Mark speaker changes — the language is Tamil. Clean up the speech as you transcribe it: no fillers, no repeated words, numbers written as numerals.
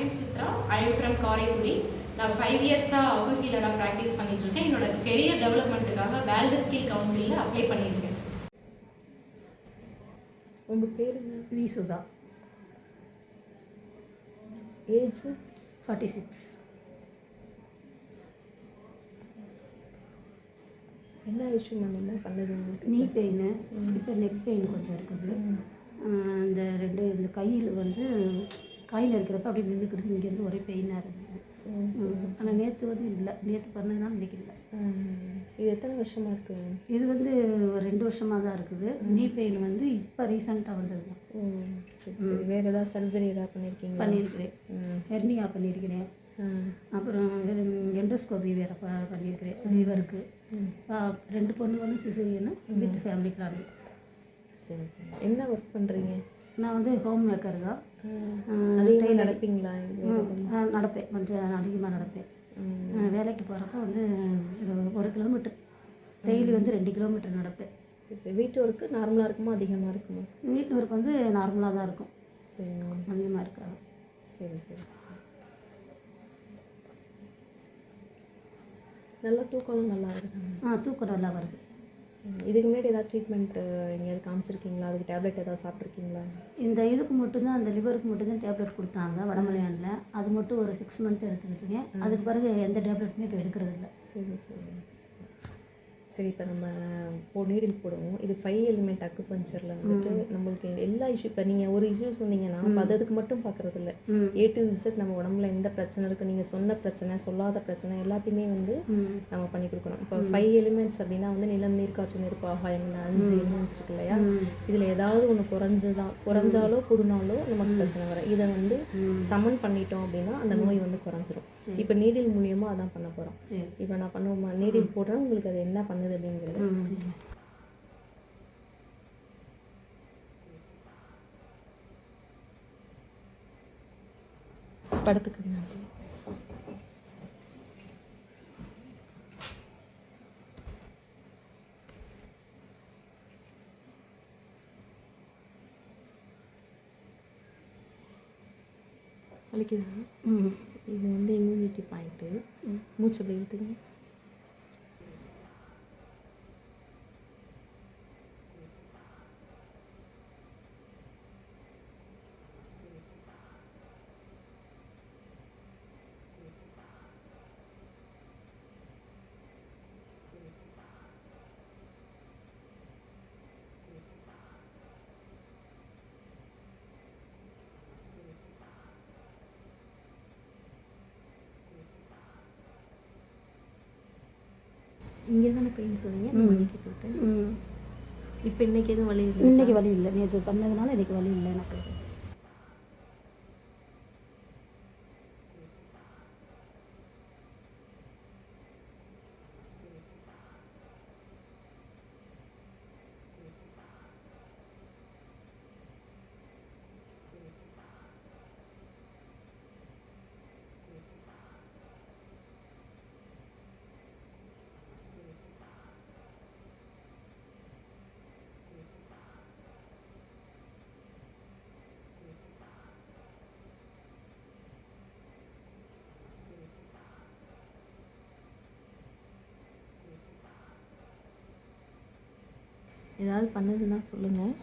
Speaker 1: Name Chitra. I am from Karaikudi. நான் 5 இயர்ஸாக அக்கு ஹீலராக ப்ராக்டிஸ் பண்ணிகிட்ருக்கேன். என்னோட கெரியர் டெவலப்மெண்ட்டுக்காக வேர்ல்டு ஸ்கில் கவுன்சிலில் அப்ளை பண்ணியிருக்கேன்.
Speaker 2: உங்கள் பேர் என்ன?
Speaker 3: வி சுதா.
Speaker 2: ஏஜ்
Speaker 3: 46.
Speaker 2: என்ன இஷ்யூ என்ன பண்ணது உங்களுக்கு?
Speaker 3: நீ பெயின், இப்போ நெக் பெயின் கொஞ்சம் இருக்குது. இந்த கையில் கையில் இருக்கிறப்ப அப்படி நின்றுக்கிறது, இங்கேருந்து ஒரே பெயினாக இருக்குது. ஆனால் நேற்று இல்லை, நேற்று பண்ணதுனால இன்றைக்கி இல்லை.
Speaker 2: இது எத்தனை வருஷமாக இருக்குது?
Speaker 3: இது ஒரு 2 வருஷமாக தான் இருக்குது. நீ பெயின் இப்போ ரீசெண்டாக வந்தது தான்.
Speaker 2: வேறு ஏதாவது சர்ஜரி ஏதாவது
Speaker 3: பண்ணியிருக்கிறேன். ஹெர்னியா பண்ணியிருக்கிறேன். அப்புறம் எண்டோஸ்கோபி வேறு பண்ணியிருக்கிறேன். லிவருக்கு 2 பொண்ணுகளும் சிசேரியன் வித் ஃபேமிலி பிளானிங்.
Speaker 2: சரி சரி. என்ன ஒர்க் பண்ணுறீங்க? நான்
Speaker 3: ஹோம் மேக்கர் தான்.
Speaker 2: அதிகமாக நடப்பீங்களா?
Speaker 3: நடப்பேன், கொஞ்சம் அதிகமாக நடப்பேன். வேலைக்கு போகிறப்ப 1 கிலோமீட்டர் டெய்லி 2 கிலோமீட்டர் நடப்பேன்.
Speaker 2: சரி சரி. வீட்டு ஒர்க்கு நார்மலாக இருக்குமா அதிகமாக இருக்குமா?
Speaker 3: வீட்டு ஒர்க் நார்மலாக தான் இருக்கும்.
Speaker 2: சரி,
Speaker 3: அதிகமாக இருக்காது.
Speaker 2: சரி சரி. நல்லா தூக்கம்லாம் நல்லா வருது?
Speaker 3: தூக்கம் நல்லா வருது.
Speaker 2: இதுக்கு முன்னாடி ஏதாவது ட்ரீட்மெண்ட் எங்கேயாவது காமிச்சிருக்கீங்களா? அதுக்கு டேப்லெட் ஏதாவது சாப்பிட்ருக்கீங்களா?
Speaker 3: இதுக்கு மட்டும்தான், அந்த லிவருக்கு மட்டும்தான் டேப்லெட் கொடுத்தாங்க வடமலையானில். அது மட்டும் ஒரு 6 மந்த் எடுத்துக்கிட்டேன். அதுக்கு பிறகு எந்த டேப்லெட்டுமே இப்போ எடுக்கிறது இல்லை.
Speaker 2: சரி சரி சரி. இப்போ நம்ம நீடில் போடுவோம். இது 5 எலிமெண்ட் அக்குபஞ்சரில் நம்மளுக்கு எல்லா இஷ்யூ, இப்போ நீங்கள் ஒரு இஷ்யூ சொன்னீங்கன்னா அதுக்கு மட்டும் பார்க்குறது இல்லை. A to Z நம்ம உடம்புல எந்த பிரச்சனை இருக்குது, நீங்கள் சொன்ன பிரச்சனை, சொல்லாத பிரச்சனை எல்லாத்தையுமே நம்ம பண்ணி கொடுக்கணும். இப்போ 5 எலிமெண்ட்ஸ் அப்படின்னா நிலம், நீர், காற்று, நெருப்பு, ஆகாயம், 5 எலிமெண்ட்ஸ் இருக்கு இல்லையா? இதில் ஏதாவது ஒன்று குறைஞ்சாலோ கூடுனாலோ நமக்கு பிரச்சனை வரும். இதை சமன் பண்ணிட்டோம் அப்படின்னா அந்த நோய் குறைஞ்சிரும். இப்போ நீடில் மூலியமாக அதான் பண்ண போகிறோம். இப்போ நான் பண்ணுவோம், நீடில் போடுறேன், உங்களுக்கு அது என்ன பண்ணுது அப்படிங்கிறது படத்துக்கு வலிக்குது. இது இம்யூனிட்டி பாயிண்ட்டு. மூச்சு அப்படி இழுத்துங்க. இங்கே தானே பெயின் சொன்னீங்க, மணிக்கு போட்டேன். இப்போ இன்றைக்கி எதுவும் வலி இல்லை?
Speaker 3: இன்றைக்கி வலி இல்லை. நேற்று பண்ணதுனால இன்றைக்கி வலி இல்லை எனக்கு.
Speaker 2: ஏதாவது பண்ணதுன்னா சொல்லுங்கள்.